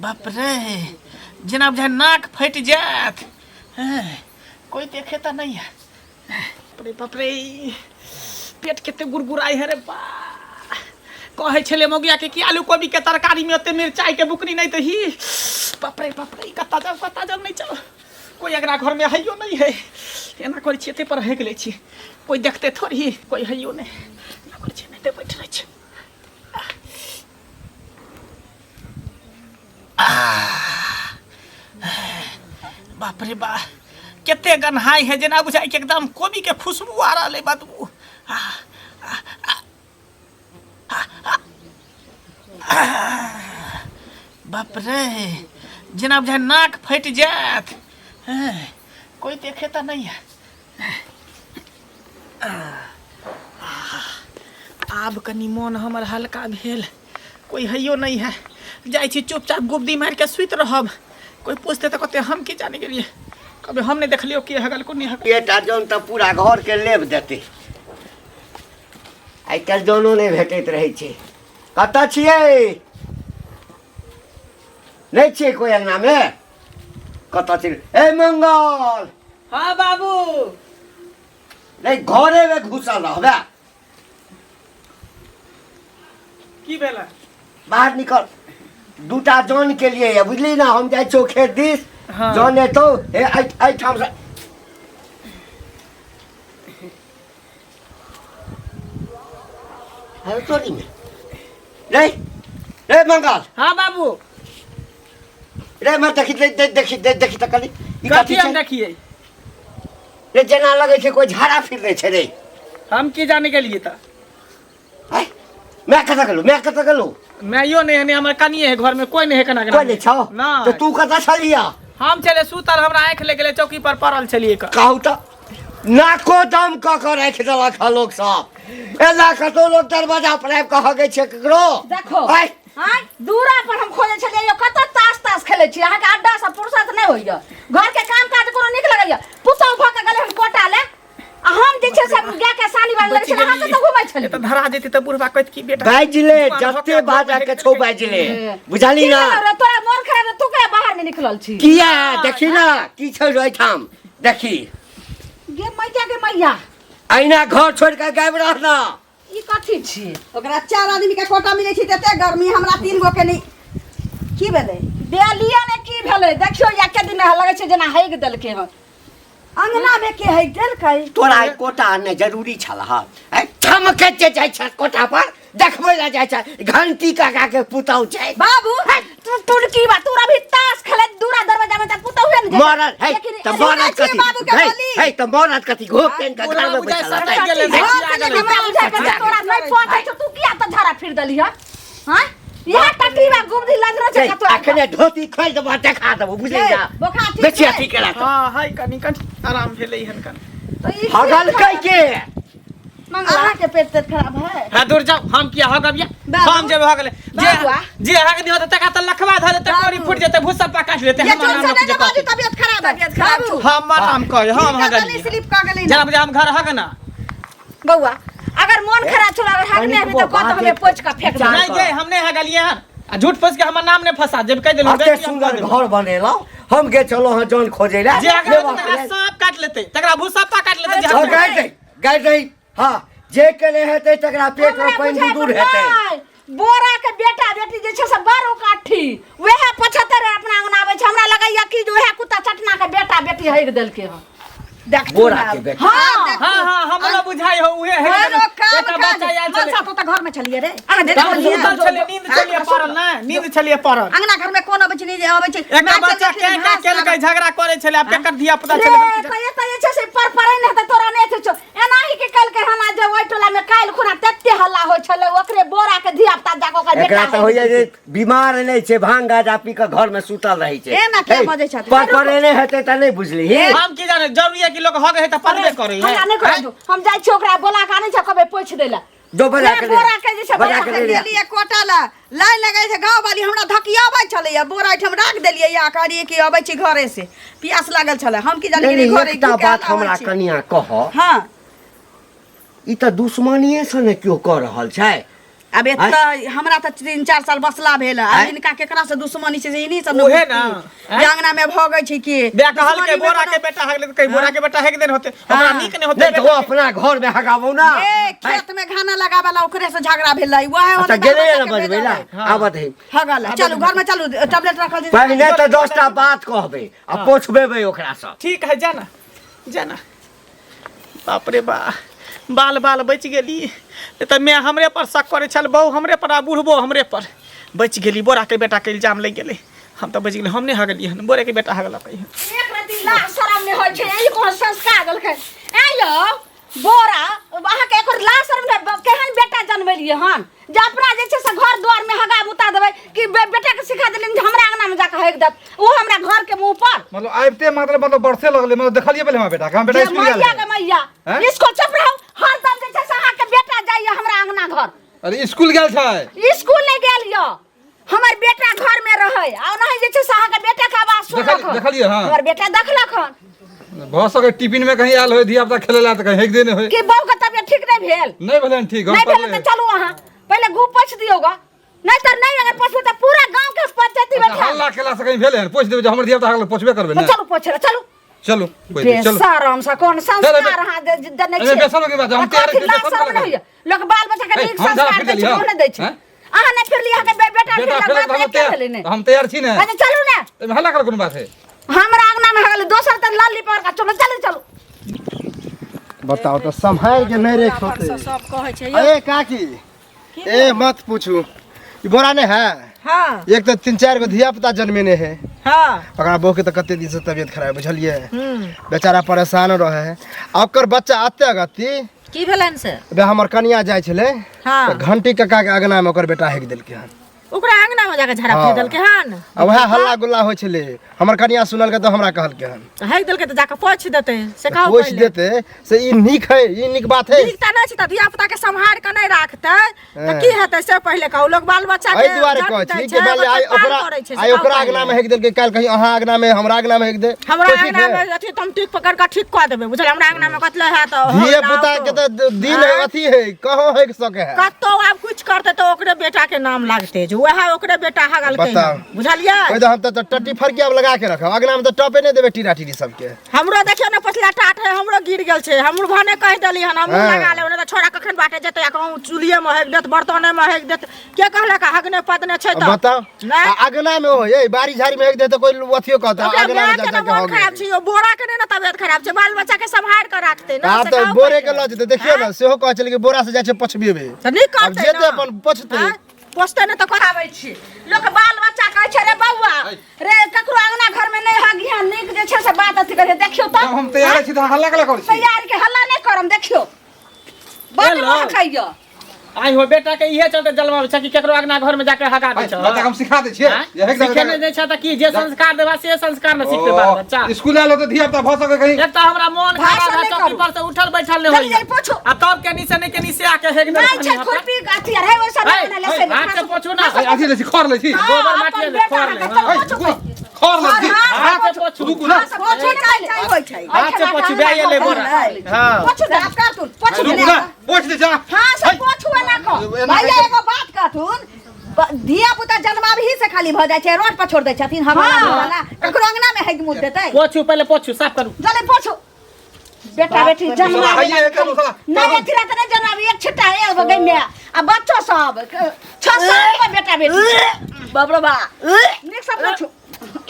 बाप रे जना बुझाय नाक फट जात। कोई देखे तो नहीं है। बाप रे पेट केते गुड़गुड़ाई है रे बा। कहे छले मौगिया के कि आलू कोबी के तरकारी में ओते मिरचाई के बुकनी नहीं तो ही। बाप रे कत्ता जाओ नहीं चलो। कोई अगरा घर में हइयो नहीं है। एना करै छी एते पर हेक लै छी। कोई देखते थोड़ी कोई हइयो नहीं। ना करै छी नहीं बैठ रह छी। बाप रे बा केते गन्हाई है जना बुझाई के एकदम कोबी के खुशबू आ रहा है बदबू। बाप रे जना बुझाय नाक फट जात। कोई देखे तो नहीं है। आब कनी मन हमर हल्का भेल। कोई हइयो नहीं है। जाय छी चुपचाप गुब्दी मार के सुत रहब। कोई पूछते तो कहते हम की जाने के लिए। कभी हम नहीं देख लियो कि हगल को नहीं हगल। ये टाजन तो पूरा घर के लेब देते। आई कल दोनों ने भेटैत रहे छे। कतऽ छियै? नहीं छियै कोई अंगना में? कतऽ छियै? ए मंगल। हाँ बाबू। नहीं घरे में घुसल रहबे। की भेला? बाहर निकल। दूटा जन के लिए बुझली ना हम जाय छौ खेत दिस। हाँ। जन एतौ ए ठाम से है चोरी में। रे मंगल। हाँ बाबू। रे मैं देखी त कली। कथी हम देखिए? रे जना लगे छे कोई झाड़ा फिर रहे छे रे। हम की जाने के लिए था? है मैं कता गलो? मैं यो नहीं है। हमारे कनिए है घर में कोई नहीं है। कना कोई नहीं छौ ना। तो तू कता छलिया? हम चले सुतल हमरा आंख ले गेले चौकी पर पड़ल छलिए का। कहू त नाको दम क कर रख देलक ह लोग सब। एला कतो लोग दरवाजा पर आब कह गए छे ककरो। देखो हाय दूरा पर हम खोजे छलिए कत ताश खेले छी। अहाँ के अड्डा से फुर्सत नहीं होइया। घर के काम काज कोनो निक लगैया। पुतौ भ के गले हम कोटा ले। आ हम जे छे सब गा के सानी वाला लगे छे। अहाँ तो घुमै छलिए। तो धरा जेती तो बुढ़वा कहत की बेटा बाजले जत्ते बाजा के छौ बाजले। बुझाली ना? तोरा मोर खराब तू के बाहर में निकलल छी। किया देखी ना की छै रे ठाम देखी। गे मैया के मैया आइना घर छोड़ के गायब रहना। ई कथी छी? ओकरा 4 आदमी के कोटा मिलै छी तते गर्मी हमरा 3 गो के नहीं। की भेलै? देलिया ने की भेलै? देखियो या के दिन लगे छे जना हैग देलके ह। अंगना में के हैग देलकै? तोरा कोटा आने जरूरी छला ह। ठमके जे जाय छ कोटा पर देखबै ला जाय छ। घंटी काका के पुतौ छै। बाबू तू की बात? तोरा भी ताश खेले दूरा दरवाजा में त पुतौ है न। मरद है त मरद कथी? है त मरद कथी घोपेन के घर में बैठल तोरा नहीं पहुंचे छ। तू किया त झाड़ा फिर देली ह? हां यह टकीवा गुबदी लजरो छ कतो। अखने धोती खोल देब देखा देब बुझले जा। बेचिया ठीक करा। हां हाय कनी आराम भेलै हन कन। तो ई हगल कह के मंगला के पेट खराब है। हां दूर जाओ। हम किया हगबिया? हम जब हगले जे हग दियो त तका त लखवा धले त कोरी फुट जेते भूसा पकाट लेते। हम नाम न जे कहू तबियत खराब छ। हम नाम कह हम हगल स्लिप क गेलै जना बुझा हम घर हगना। बउआ अगर मन खराब छोड़ा हगने अभी तो कत हमें पोछ का फेंक दे। नहीं गे हमने हगलिए आ झूठ फंस के हमर नाम ने फंसा जब कह देलु अते सुंदर घर बनेलो। हम गे चलो ह जन खोजे ला। जे अगर तकरा सांप काट लेते तकरा भूसा पकाट लेते। जे गाय दे हां जे केले हेते तकरा पेट में पानी दूर हेते। बोरा के बेटा बेटी जे छै से बारो काठी वहे 75 अपना अंगनावे छै। हमरा लगैया कि वहे कुत्ता चटना के बेटा बेटी हैग देलके ह। देख बोरा के बेटा। हां हमरो बुझाई हो उहे है। बेटा बच्चा आयल छले। अच्छा तो त घर में चलिए रे। आ नींद चलिए पड़ल ना। नींद चलिए पड़ल। अंगना घर में कोन आबै छै नहीं आबै छै। एक बच्चा के केलकै झगड़ा करे छले अब केकर धिया पुता रे छले। त ये छै से पर परै नहीं त तोरा नहीं छौ। एनाही के कल के हना जे ओइ टोला में काल खुना तत्ते हल्ला होय छले ओकरे बोरा के धिया पुता जाको का बेटा। एकरा त होइए जे बीमार नहीं छै भांग गाजा पी के घर में सुतल रही छै। एना के बजै छथि? पर परे नहीं हेते त नहीं बुझली। हम की जाने जरूरी है कि लोग हग है त पड़बे करे है। हमरा नहीं कर हम जाय छी ओकरा बोला का नहीं छ कबे पोछ देला। जो बजा के बोरा के जे छै बजा के ले देलिए कोटा ला लाइन लगाई छै। गांव वाली हमरा धकियाबै छले बोरा ठम राख देलिए या कहलिए कि आबै छी घरे से प्यास लागल छले। हम की जानी कि घरे एकटा बात हमरा कनिया कह। हां ई त दुश्मनीये से ने क्यों कर रहल छै। अब एत हमरा त 3-4 साल बसला भेल अब इनका केकरा से दुश्मनी छै इन्हीं सब ओहे ना अंगना में भगै छै कि बे कहल के बोरा के बेटा हगले कई बोरा के बेटा हग देन होते हमरा नीक ने होते नहीं तो वो अपना घर में हगाबो ना ए खेत में खाना लगावाला ओकरे से झगड़ा भेलै वह अच्छा गेले ना बजबेला आबत है हगल चलू घर में चलू टैबलेट रखल दे पहले तो 10टा बात कहबे आ पोछबेबे ओकरा से ठीक है जाना जाना बाप रे बा बाल बाल बच गेली त मैं हमरे पर शक करे छल बहु हमरे पर आ बुढ़बो हमरे पर बच गेली बोरा के बेटा के इल्जाम लग गेले हम तो बच गेली हम नहीं हगलिए हन बोरे के बेटा हगला कही एक रति ला शरम ने होय छै ई कोन संस्कार देलकै ए यौ बोरा अहाँ के एकर ला शरम ने केहन बेटा जन्मलिए हन जे अपना जे छै से घर द्वार में हगा बुता देबै कि बेटा के सिखा देलिन जे हमरा अंगना में जाके हग दत वो हमरा घर के मुंह पर मतलब आइते मतलब बरसे लगले मतलब देखलिए पहले हम बेटा के हम बेटा स्कूल गेल मैया के मैया इसको चुप रहो हर दम जे छै से अहाँ के बेटा जाइए हमरा अंगना घर अरे स्कूल गेल छै स्कूल नहीं गेल यो हमर बेटा घर में रहे आ नहीं जे छै से अहाँ के बेटा के आवाज सुनलक देखलिए हां हमर बेटा देखलक हन बहुत सके टिफिन में कहीं आल होय धिया पुता खेले ला त कहीं हेक देने होय कि बहू के तबियत ठीक नहीं भेल नहीं भेलन ठीक हम नहीं भेल तो चलू अहाँ पहले गु पोछ दियोगा नहीं तो नहीं अगर पोछबे तो पूरा गांव के पंचायती बैठा हल्ला केला से कहीं भेले पोछ देबे हमर धिया पुता हगल पोछबे करबे ना चलो पोछ रे चलो चलो कोई नहीं, चलो बेशरम सा कौन संस्कार हां देने अरे बेशरम के बात हम तैयार लोग बाल बच्चा के नीक संस्कार दे छै नहीं दै छै अहाँ ने फिर लिया के बेटा फिर हम तैयार छी ना अच्छा चलू ना हल्ला कर कोन बात है हमरा अंगना में हगल दोसर त लाली पर का चलो चलो चलो बताओ तो संभाल के नहीं रेख होते सब कहै छै अरे काकी ए मत पूछू ई बोरा ने है हां एक तो 3-4 गो धिया पुता जन्मेने है हां ओकरा बहू के तो कते दिन से तबियत खराब बुझलिए बेचारा परेशान रहे है ओकर बच्चा आते गति की भेलन से बे हमर कनिया जाय छले हां तो घंटी कक्का के अगना में ओकर बेटा हेक देलके हन ओकरा अंगना में जाके झड़ा फेर देलके हन अब वह हल्ला गुल्ला होय छले हमर कनिया सुनल के तो हमरा कहलके हन हक देलके तो जाके पोछ देते से कहो पूछ देते से ई नीक है ई नीक बात है ठीक त नै छै त धिया पुता के संभार के नै राखतै त की हेतै से पहिले कहू लोग बाल बच्चा के एहि दुआरे कहै छी कि माने आइ ओकरा अगना में हेक देलके काल कहीं अहाँ अगना में हमरा अगना में हेक दे हमरा अंगना में अथी तुम ठीक पकड़ के ठीक क देबे बुझल हमरा अंगना में कतले है त धिया पुता के तो दिन अथी है कहो हेक सके है कतो आब कुछ करते तो ओकरे बेटा के नाम लागते जो वह ओकरे बेटा हगल के बताओ। बुझलिए ओइ तो हम तो टट्टी फरकी अब लगा के रखब अगना में तो टपे नहीं देबे टीरा टीरी सबके हमरो देखियो ना पछला टाट है हमरो गिर गेल छै हमरो भने कह देली हन हम हाँ। लगा ले ओने त छोरा कखन बाटे जते आ कहूं चुलिए में हेक देत बर्तने में हेक देत के कहले का हगने पदने छै त बताओ नहीं। अगना में हो ये बारी झाड़ी में हेक दे तो कोई अथियो कहता ओकरा अगना में माँ के जा ना के हो मोन खराब छै ओ बोरा के नै ना तबियत खराब छै बाल बच्चा के संभाल के राखते ना आप तो बोरे के ल जेते देखियो ना सेहो कह चल के बोरा से जाय छै पछबेबे त नहीं अब करते जेते अपन पछते पोछते ने तो कराबै छी लोग बाल बच्चा कहै छै रे बौआ रे ककरो अंगना घर में नहीं हगिया नीक जे छै से बात अथी करे देखियो त हम तैयार छी त हल्ला केला कर छी तैयार के हल्ला नहीं करम देखियो बात हेलो। खाइयो आई हो बेटा के इहे चलते जलवा छै कि केकरो अगना घर में जाके हगा दे छ बता हम सिखा दे छियै ये हेक सीखे नहीं छै त की जे संस्कार देबा से संस्कार न सीखते बाल बच्चा स्कूल आलो तो धिया पुता भ सके कहीं एक त हमरा मन भाषण खराब है नहीं चौकी करू। पर से उठल बैठल नहीं जल्दी होई पोछो। आ तब के नीचे नहीं के नीचे आके हेक दे नहीं छै खुरपी गाठी है वो सब बना ले से हाथ से पोछू ना अथी ले छी खर ले छी गोबर माटी ले खर ले खर ले छी हाथ से पोछू रुकू ना पोछो नहीं होय छै हाथ से पोछू बे ये ले बोरा हां पोछो दे आप काटून पोछो रुकू ना पोछ दे जा हां सब पोछो ना को भैया एगो बात काटून धिया पुता जन्माबही से खाली भ जाय छै रोड पर छोड़ दै छथिन हमरा वाला ककरो अंगना में हेग मुद देतै पोछू पहले पोछू साफ करू जल्दी पोछो बेटा बेटी जन्मा आइए एक साला नहीं अथी त नहीं जनाबी एक छिटा है गई में आ बच्चो सब 6 साल के बेटा बेटी बाप रे बा निक सब पोछो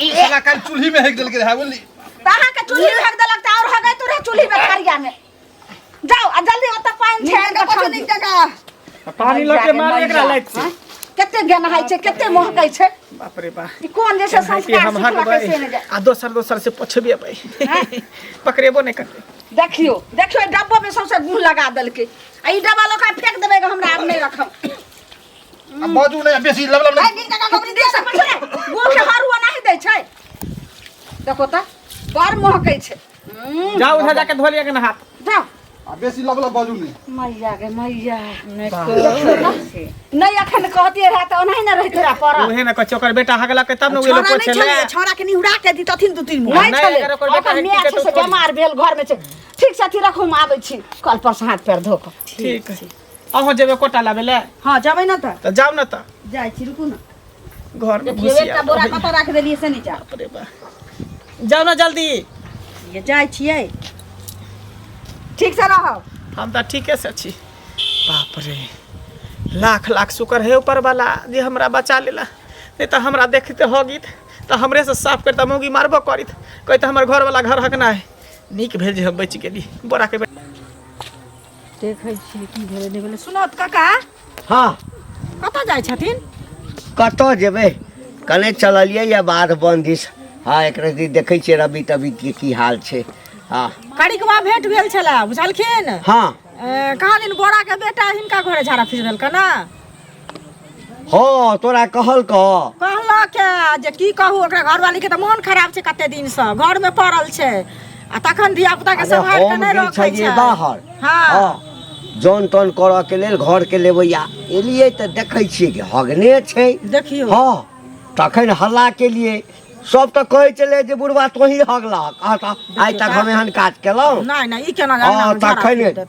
साला कल चूल्ही में हेक देल के है बोली ताहा के चूल्ही फेंक देलक त और हगै तू रे चूल्ही में करिया में जाओ आ जल्दी ओत पानी निक छेड़ के पोछो ठंडी निक जगह पानी लगे मार एकरा लाइट से केते गहना छै केते महकै छै बाप रे बा ई कोन जैसे संस्कार हम सिखला हगबै कैसे ने जाए आ दोसर से पोछबे भाई पकड़ेबो नहीं करते देखियो देखियो ई डब्बा में सबसे गुण लगा देलकै आ ई डब्बा लोका फेंक देबै ग हमरा आब नहीं रखब अब बाजू नहीं बेसी लब आई निक जगह कबरी दे सब छै गो के हरुआ नहीं दै छै देखो त बड़ महकै छै जाओ उधर जाके धो लिया के ना हाथ जाओ अब बेसी लब बाजू नहीं मैया गे मैया नहीं अखन कहती रहा तो नहीं ना रहते रहा पर ओहे ना कच्चो कर बेटा हगला के तब न वे लोग छोरा नहीं पोछे छले ले छोरा के निहुरा के दी तथिन दू तीन मुंह नहीं नहीं, चले अगर ओकर बेटा अपन हेक्टी मैं के अच्छे तो से छोड़ बीमार भेल घर में छै ठीक से अथी रखू हम आबै छी कल पर से हाथ पैर धो के ठीक है अहो जेबे कोटा लाबे ले हाँ जबै न त तो जाओ ना तो जाइ छी रुकू न घर में देखिए घुसिया एकटा बोरा कतऽ राख देलियै से नीचा अरे बा जाओ ना जल्दी ये जाइ छियै ठीक से रहब हम तो ठीके से छी बाप रे लाख लाख शुक्र है ऊपर वाला जे हमरा बचा लेला नहीं तो हमरा देखते हो गीत तो हमरे से साफ करता मौगी मारबो करित कही तो हमार घर वाला घर हकना है नीक भेल जे हम बच गेली बोरा के देखै छियै की भेलै नहि भेलै सुनत काका हाँ कतऽ जाइ छथिन कतऽ जेबै कने चललियै या बाध बंदिश हाँ एक रति देखै छियै रवि तबी के की हाल छै हाँ कड़िकवा भेंट भेल छलै बुझलखिन हाँ कहलिन बोरा के बेटा हिनका घरे झाड़ा फिर देलक ना हाँ तोरा कहल कहलक जे की कहू ओकरा घरवाली के तऽ मोन खराब छै कते दिन से घर में पड़ल छै आ तखन धिया पुता के संभाल के नहीं रखै छै बाहर हाँ जौन तौन करऽ के लेल घर के लेबैया एलियै तऽ देखै छियै कि हगने छै देखियो हाँ तखन हल्ला के लिए सब तऽ कहै छलै जे बुढ़वा तोही हगलक आइ तक हम एहन काज केलहुँ नहीं नहीं ई केना हाँ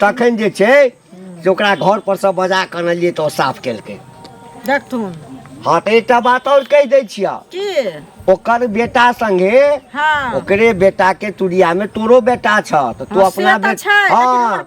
तखन जे छै से ओकरा घर पर से बजा कऽ अनलियै तऽ ओ साफ केलकै देखथुन हाँ तऽ एकटा बात और कहि दै छियै की ओकर बेटा संगे हाँ ओकरे बेटा के तुरिया में तोरो बेटा छ तो तू अपना हाँ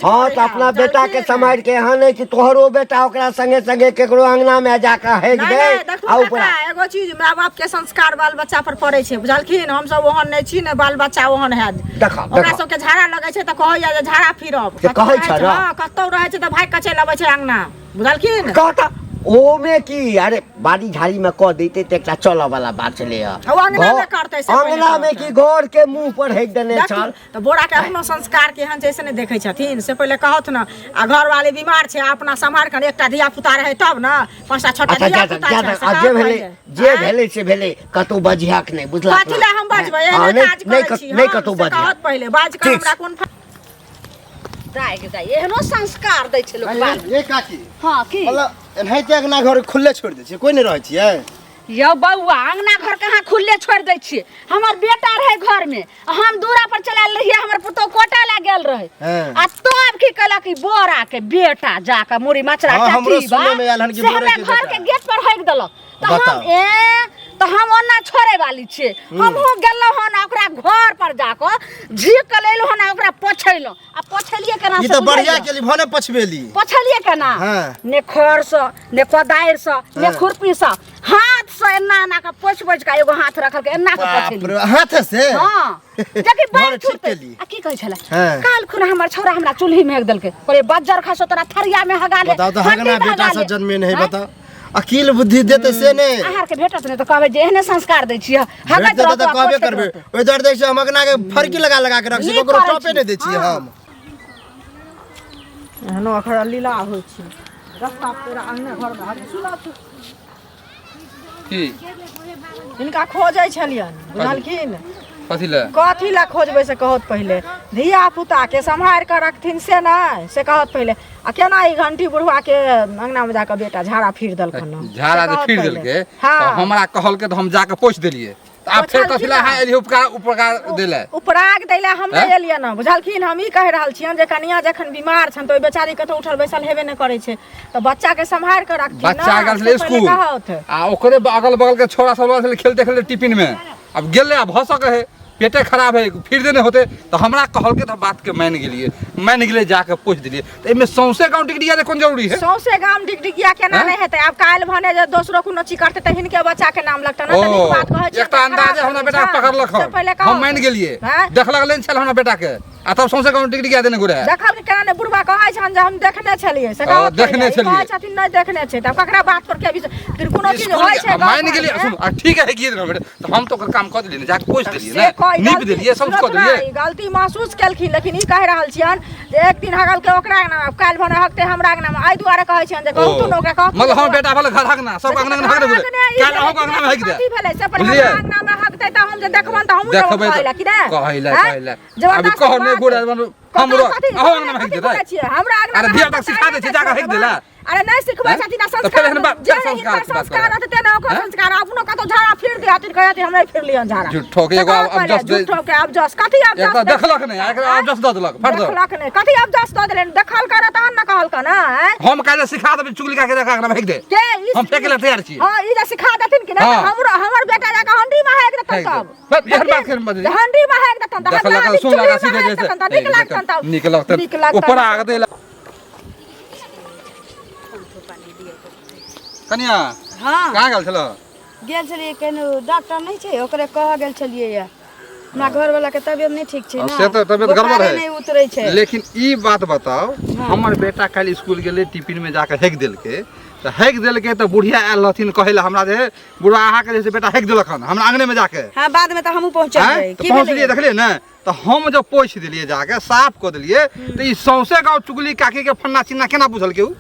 हाँ तो अपना बेटा के समार के यहाँ नहीं कि तोहरो बेटा ओकरा संगे संगे केकरो अंगना में जाकर हेग दे आ ऊपर एगो चीज माय बाप के संस्कार बाल बच्चा पर पड़े छै बुझलखिन हम सब ओहन नहीं छी ने बाल बच्चा ओहन है देखा ओकरा सब के झाड़ा लगे छै त कहै जे झाड़ा फिरब कहै छ रे कतौ रहे छै त भाई के चलि आबै छै अंगना बुझलखिन कहता ओ में की अरे बाड़ी झाड़ी में कह देते तो एकटा चलऽ वाला बात चले अंगना में करते से अंगना में की घर के मुंह पर हेग देने छल तो बोरा के अपना संस्कार के हन जैसे ने देखे छथिन से पहले कहत न आ घर वाले बीमार छै अपना संभाल कर एकटा धिया पुता रहे तब न पांचटा छोटा धिया पुता जे भेले से भेले कतौ बजियाक नहीं बुझला कथिला हम बजबै एहन काज करै छी नहीं कतौ बजिया कहत पहले बाज कर हमरा कोन दाइ एहनो संस्कार दै छै लोग ये काकी हां की मतलब एनाहिते अंगना घर खुले छोड़ दै छियै कोई नहीं रहै छियै यौ बउआ अंगना घर कहाँ खुले छोड़ दै छियै हमर बेटा रहे घर में हम दूरा पर चलाल रहिए हमर पुतो कोटा ला गेल रहे आ तब की कहला कि बोरा के बेटा जाके मुड़ी मचरा चाची बा से हमरा घर के गेट पर हेग देलक तो हम ओना छोड़े वाली छियै हमहु गेलौ हन ओकरा घर पर जाके झीक लेलौ हन ओकरा पोछैलो आ पोछलिए केना से ई त बढ़िया केली भने पछबेली पोछलिए केना ने खर से ने कोदारि से ने खुरपी से हाथ से एना एना के पोछ पोछ के एगो हाथ रखल के एना के पोछली हाथ से हां जबकि बात छूटली आ की कहै छला काल खुना हमर छोरा हमरा चूल्ही में हेग देलके करे बज्जर खसो तोरा थरिया में हगा ले बताओ तो हगना बेटा से जन्मे नहीं बताओ अकील बुद्धि देते से ने आहार के भेटत ने तो कहबे जे एहने संस्कार दै छियै हगत रह तो कहबे करबे ओइ दर देख से हम अगना के फरकी लगा लगा के रख छी ओकरो टॉपे नहीं दै छियै हम एहनो अखरा लीला होइ छै रास्ता पूरा अंगने घर में हाथ सुला की इनका खोजै छलियन बुझलखिन कथी ला खोजबै से कहत पहले धिया पुता के संभाल कर रखथिन से नहीं से कहत पहले आ केना ई घंटी बुढ़वा के अंगना में जाके बेटा झाड़ा फिर देलखन झाड़ा जे फिर देलके तो हमरा कहल के तो हम जाके पोछ देलिए आप फिर कथिला हां एली उपकार देले उपराग देले हम नहीं एलिए ना बुझलखिन हम ई कह रहल छियन जे कनिया जखन बीमार छन तो बेचारी के तो उठल बैसल हेबे न करे छै तो बच्चा के संभाल कर रखथिन बच्चा गेल स्कूल आ ओकरे अगल बगल के छोरा सब खेलते खेलते टिफिन में अब गेले अब भसक है पेटे खराब है फिर देने होते तो हमरा कहल के तो बात के मान गेलिए जाके पूछ दिलिए तो एमे सौसे गांव टिकटिया दे कोन जरूरी है सौसे गांव टिकटिया केना नहीं हेतै अब काल भने जे दोसरो कोनो ची करते त हिनके बच्चा के नाम लगता ना तनी बात कहै छै एकटा अंदाजे हमरा बेटा पकड़लक हम मान गेलिए देखलक लेन छल हमरा बेटा के आ तब सौसे गांव टिकटिया देने गुरे देखब केना ने बुढ़वा कहै छन जे हम देखने छलिए से देखने छलिए कहै छथिन नहीं देखने छै तब ककरा बात पर के फिर कोनो चीज होय छै मान गेलिए सुन ठीक है कि बेटा तो हम तो ओकर काम कर देलिए जाके पूछ देलिए ना नीप देलिए सब कर देलिए गलती महसूस केलखिन लेकिन ई कह रहल छियन जे एक दिन हगल के ओकरा नाम काल भने हकते हमरा नाम आइ दुआरे कहै छियन जे कहू तू ओकरा कह मतलब हम बेटा भले घर हकना सब अंगना में हक दे काल अहो अंगना में हक दे की भेलै से पर हमरा अंगना में हकते त हम जे देखबन त हम कहैला कि ना कहैला अभी कहने गुड़ हमरो अहो अंगना में हक दे हमरा अंगना अरे धिया तक सिखा दे छी जाके हक देला अरे नहीं सिखबै छथिन तो फिर संस्कार एहन बात- जे संस्कार हिनकर की बात संस्कार करब। रहतै तेना ओकर संस्कार अपनो कतौ झाड़ा फिर दे हथिन कहत हम नहीं फिर लियन झाड़ा झूठो के एगो अब जस दे- झूठो के अब जस कथी अब एक जस तो देखलक नहीं एकरा अब जस द देलक फट दो देखलक नहीं कथी अब जस दऽ देलन देखल कर तहन न कहल का ना हम काहे सिखा देबै चुगली का के देखा के फेंक दे के ई हम फेंके ला तैयार छी हां ई जे सिखा देथिन कि ना हाँ। हमर बेटा जाके हंडी में हेक देतन फेंक दे तब बस यहन बात कर मत हंडी में हेक देतन तब देखलक सुन लगा सीधे जैसे निक लगतन ऊपर आ गए कनिया हां कहाँ गेल छलो गेल छलिए केनो डॉक्टर नहीं छै ओकरे कह गेल छलिए या हमरा घर वाला के तबियत नहीं ठीक छै ना से तो तबियत गड़बड़ बुखारे है नहीं उतरै छै लेकिन ई बात बताओ हमर बेटा काल स्कूल गेले टिफिन में जाके हेक देलके तो हेक देलके तो बुढ़िया आयल रहथिन कहे ला हमरा जे बुढ़ा अहाँ के जैसे बेटा हेक देलक हन हमरा आंगने में जाके हां बाद में तो हमहू पहुंचे हैं? तो पहुंचलिए देखलिए ना तो हम जब पोछ दिलिए जाके साफ कर दिलिए तो ई सौसे गांव चुगली काकी के फन्ना चिन्ना केना बुझल के उ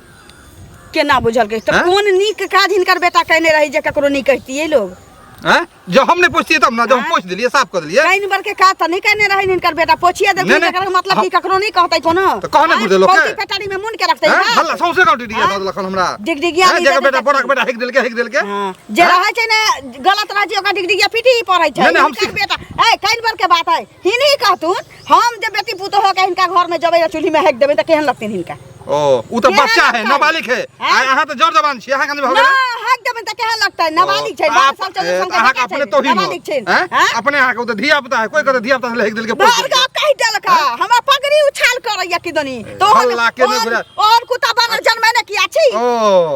केना बुझल के तो हैं? कोन नीक काज हिनकर बेटा कहने रही जे ककरो नहीं कहतिए लोग हैं जब हम नहीं पूछतिए तब ना जब हम पोछ दिलिए साफ कर दिलिए कहीं बर के का त नहीं कहने रही हिनकर बेटा पोछिए देथिन नहीं, एकर मतलब की ककरो नहीं कहतै कोनो तो कहने बुझे लोग के? पौती पेटारी में मुन के रखतै हैं हल्ला सौसे गांव डिडिया द देलक हन हमरा डिगडिगिया हैं, नहीं जेकर देतै बेटा तऽ बड़ा के बेटा हेक देलके हां जे रहै छै ने गलत राजी ओकर डिगडिगिया पीटी ही पड़ै छै नहीं, नहीं, हम हिनकर बेटा ए कहीं बर के बात है हिनी कहतुन हम जे बेटी पुतो हो के हिनका घर में जबै चूल्ही में हेक देबै त केहन लगतै हिनका ओ उ तो केहन बच्चा है लगतै? नाबालिग है हैं? अहाँ तो जड़ जवान छी अहाँ कने भऽ ना गेल हेक देबै त केहन लगतै नाबालिग छै 12 साल 14 साल अहाँ के अपने तो ही नाबालिग छै हैं हैं? अपने अहाँ के तो धिया पुता है कोई कहते धिया पुता से हेक देलके पोछ भार्गव कहि देलक हमरा पगड़ी उछाल करैया किदनी तो हल्ला के नहीं बुझा। और कुत्ता बनल जन्मे ने किया छी ओ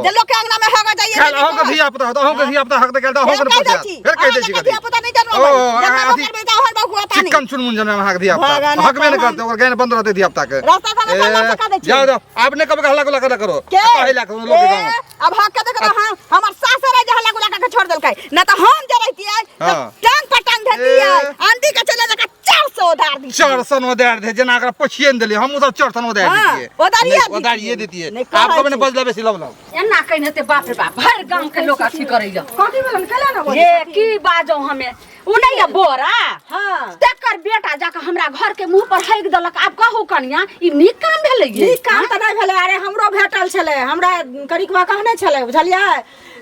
जे लोग के अंगना में होगा जाइए खेल अहूँ के धिया पुता हो तो अहूँ के धिया पुता हक दे गेल तो अहूँ के पोछ फिर कह दै छी दिया पता नहीं जन्म ओ, जन्म अथी करबे त हर बहु आता नहीं चिकन चुनमुन जन्म अहाँ के धिया पुता भगवान हकबे नहीं भगवान। करते ओकर गैन बंद रहते धिया पुता के रास्ता था ना चलना सिखा दे छी जाओ जाओ आपने कब हल्ला गुला कर करो के कहे ला लोग के गांव अब हक के देख रहा हमर सास रे जहला गुला के छोड़ देलकै न त हम जे रहतियै हाँ। टांग पटांग धतियै ए। आंधी के चले लगा 400 उधार दी चरसन उधार दे जना अगर पोछिए न देलिए हम सब चरसन उधार हाँ, देतिए उधारिये नहीं, उधारिये देतिए नहीं, कहै आपको मैंने छी। बजला बेसी लब लब एना कहीं हेतै बाप रे बाप भर गांव के लोग अथी करैया कथि भेलन केला न बोली ये की बाजो हमें उ नहीं है बोरा हां तेकर बेटा जाके हमरा घर के मुंह पर हेक देलक आब कहू कनिया ई नीक काम भेलै ई काम त नहीं भेलै अरे हमरो भेटल छलै हमरा करिकवा कहने छलै बुझलियै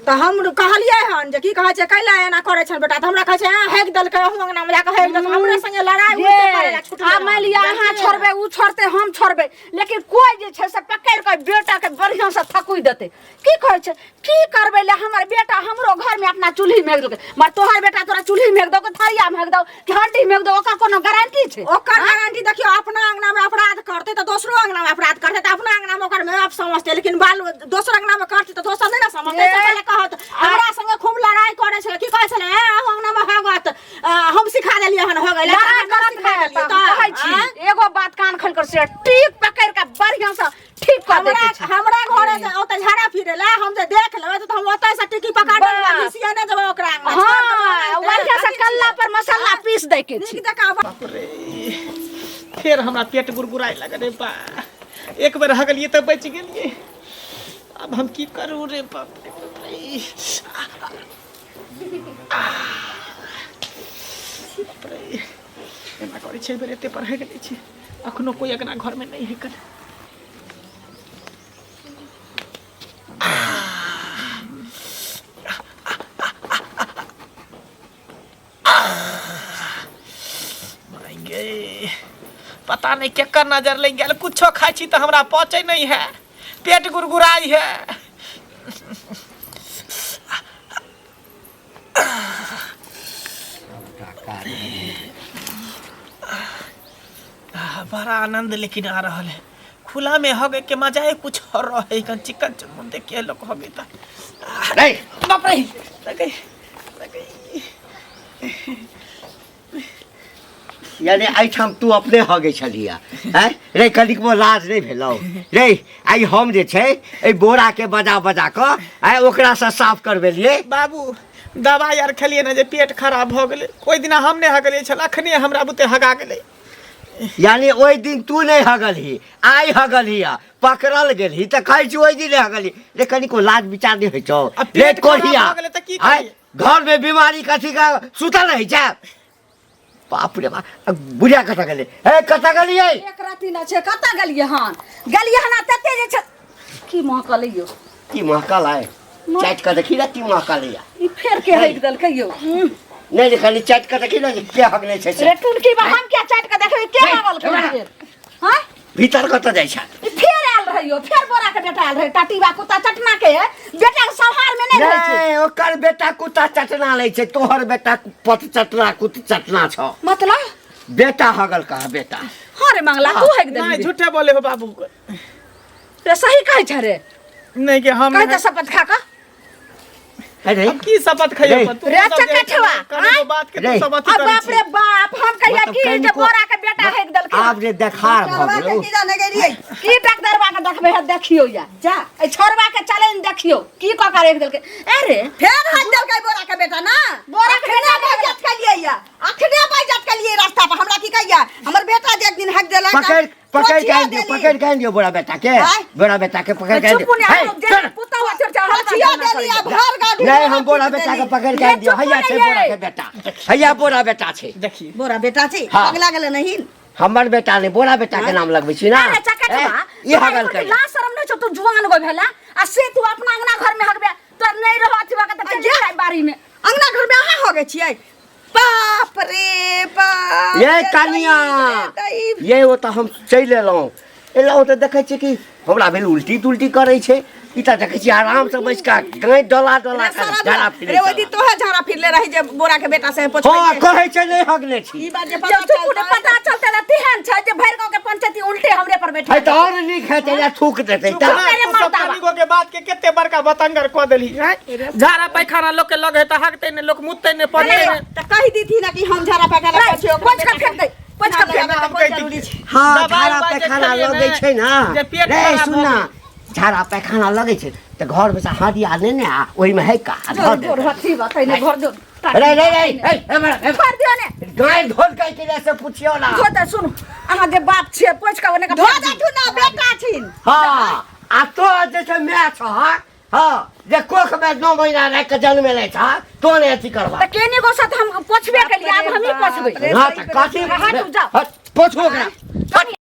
त हम कहलियै हन जे की कहै छै कैला एना करै छन बेटा त हमरा कहै छै हेक देलकै हम अंगना में जाके हेक देलकै हमरे संगे लड़ाई होते करेला छुटले आ मान लिया अहाँ छोड़बै उ छोड़ते हम छोड़बै लेकिन कोई जे छै से पकड़ के बेटा के बढ़िया से थकुई देते की कहै छै की करबै ले हमर बेटा हमरो घर में अपना चूल्ही में देलकै मर तोहर बेटा तोरा चूल्ही में दो के थरिया में दो कि हड्डी में दो ओकर कोनो गारंटी छै ओकर गारंटी देखियो अपना अंगना में अपराध करते त दोसरो अंगना में अपराध करते त अपना अंगना में ओकर में आप समझते लेकिन बाल दोसर अंगना में करते त दोसर नहीं ना समझते पहले कहत हमरा संगे खूब लड़ाई करे छले की कहै छले हम अंगना में होगत हम सिखा देलिए हन हो गेल लड़ाई करत है त कहै छी एगो बात कान खोल कर से टीक पकड़ के बढ़िया से ठीक कर हमरा देते छै हमरा घरे जे ओते झाड़ा फिरे ला हम जे देख लेबै त हम ओते से टिकी पकड़ देबै घिसिया ने जबै ओकरा अंगना हां बढ़िया से कल्ला पर मसाला पीस दै के छी ठीक देखा रे फिर हमरा पेट गुरगुराए लगे रे बा एक बेर हगलिए तो बच गेलिए अब हम की करूँ रे बाप रे बाप रे। बाप रे एना करै छै बेर एते पर हगि लै छै अखनो कोई अगना घर में नहीं है कर पता नहीं केकर नजर लग गया कुछो खाई छी तो हमरा पचे नहीं है पेट गुरगुराई है बड़ा आनंद लेकिन आ रहा है खुला में हो गए के मजा है कुछ और रहे कन चिकन चुनमुन देख के लोग हो गए ता नहीं बाप रे लगे लगे यानी एहिठाम तू अपने हगे छलिया हैं रे कनिकबो लाज नहीं भेलौ रे आई हम जे छै ए बोरा के बजा बजा क आई ओकरा से साफ करबेलिए बाबू दवाई आर खेलिए ना जे पेट खराब हो गेले कोई दिना हम नहीं हगलिए छल अखने हमरा बुते हगा गेले यानी ओई दिन तू नहीं हगलही आई हगलही पकड़ल गेलही त कहै छी ओई दिन हगलही रे कनिको लाज विचार नहीं होइ छौ अब रे पेट खराब कोढ़िया हो गेलै त की आइ, करियै? घर में बीमारी कथी का सुतल रही छै बाप रे बाप बुढ़िया कतऽ गेलै ए कतऽ गेलियै एक राती न छै कतऽ गेलियै हन गेलियै हन तते जे छै की महकल यो की महकल है चाट के देखी ना की महकल है ई फेर के हक दल के यो नहीं रे खाली चाट के देखी ना के हगले छै से रे टुनकी बा हम क्या चाट के देखबे के हगल के फेर हां भीतर कत जाइ छै ई फेर आल रहियो फेर बोरा के बेटा आल रहे टाटीबा कुत्ता चटना के बेटा के संहार में नहीं रहे छै नहीं ओकर बेटा कुत्ता चटना लै छै तोहर बेटा पत चटना कुत चटना छ मतलब बेटा हगल कहा बेटा हां रे मंगला तू हक दल नहीं झूठे बोले हो बाबू रे सही कहै छ रे नहीं के हम कहै त शपथ खा का अरे अब की शपथ खाइयो रे, पर तू रे, चकचवा, कने बात के रे। तू शपथ अब करै बाप रे बाप हम कहिया मतलब की जे कनिको- बोरा के बेटा हक दल के आब रे देखार भ करवा गेलो के की जाने गेलिए की डॉक्टरबा के देखबे है देखियो या जा ए छोरबा के चैलेंज देखियो की क कर एक दल के अरे फेर हाथ दल के बोरा के बेटा ना बोरा के बेटा अखने बाजत के लिए या अखने बाजत के लिए रास्ता पर हमरा की कहिया हमर बेटा जे एक दिन हक देला पकड़ के दियो बोरा बेटा के आय। बोरा बेटा के पकड़ के चुप दियो ने हम जे पुता हुआ चर्चा छिया देलिया भर गाड़ी नहीं हम बोरा बेटा के पकड़ के दियो हैया छै बोरा के बेटा हैया बोरा बेटा छै देखी बोरा बेटा छी हाँ। अगला गेले नहीं हमर बेटा ने बोरा बेटा के नाम लगबै छी ना अरे चकचवा ई हगल कर ला शरम नहीं छ तू जुआन गो भेला आ से तू अपना अंगना घर में हगबे तो नहीं रहो अथवा के त चल जाए बारी में अंगना घर में अहाँ हो गए छियै बाप रे बाप ये कनिया ये वो तो हम चल एलहुँ एलहुँ तऽ देखै छियै कि हमरा भेल उल्टी तुल्टी करै छै ई तऽ देखै छियै आराम से बैस के गाय डोला डोला के झाड़ा फिरे रे ओदी तोहे झाड़ा फिरले रही जे बोरा के बेटा से पूछ हाँ कहै छै नहीं हगले छी ई बात जे जब तू ने पता चलते ना तिहन छ जे भैर गांव के पंचायती उल्टे हमरे पर बैठे है तऽ और नीक हेतै या थूक देतै चुप तऽ ना, अरे तू सब मर्दावा। कनिगो के बात के केते बड़का बतंगर क देली हैं? झाड़ा पैखाना लोग के लगे त हकते ने लोग मुतते ने पड़ते ने त कहि दी थी ना कि हम झाड़ा पैखाना कर छियो पोछ कर फेंक दे पोछ कर फेंक हम कहि दी हाँ दबाइ झाड़ा उबाइ जे पैखाना खेलियै लगै ने, छै ना जे पेट रे खराब सुन ना झाड़ा पैखाना लगै छै तऽ घर में से हादिया ने ने आ ओहि में है का धर दे जोर हथी बताई ने घर जो रे रे रे ए कर दियो ने गाय ढोल के के से पूछियो ना तो त सुन अहाँ जे बाप छे पोछ का ओने का धो दे तू ना बेटा छिन हाँ आ तो जैसे मैं छ हाँ जे कोख में 9 महीना रह के जन्म ले छ तो ने अथी करवा त केनी गो साथ हम पोछबे के लिए अब हम ही पोछबे ना त कथी हट जाओ पोछो ओकरा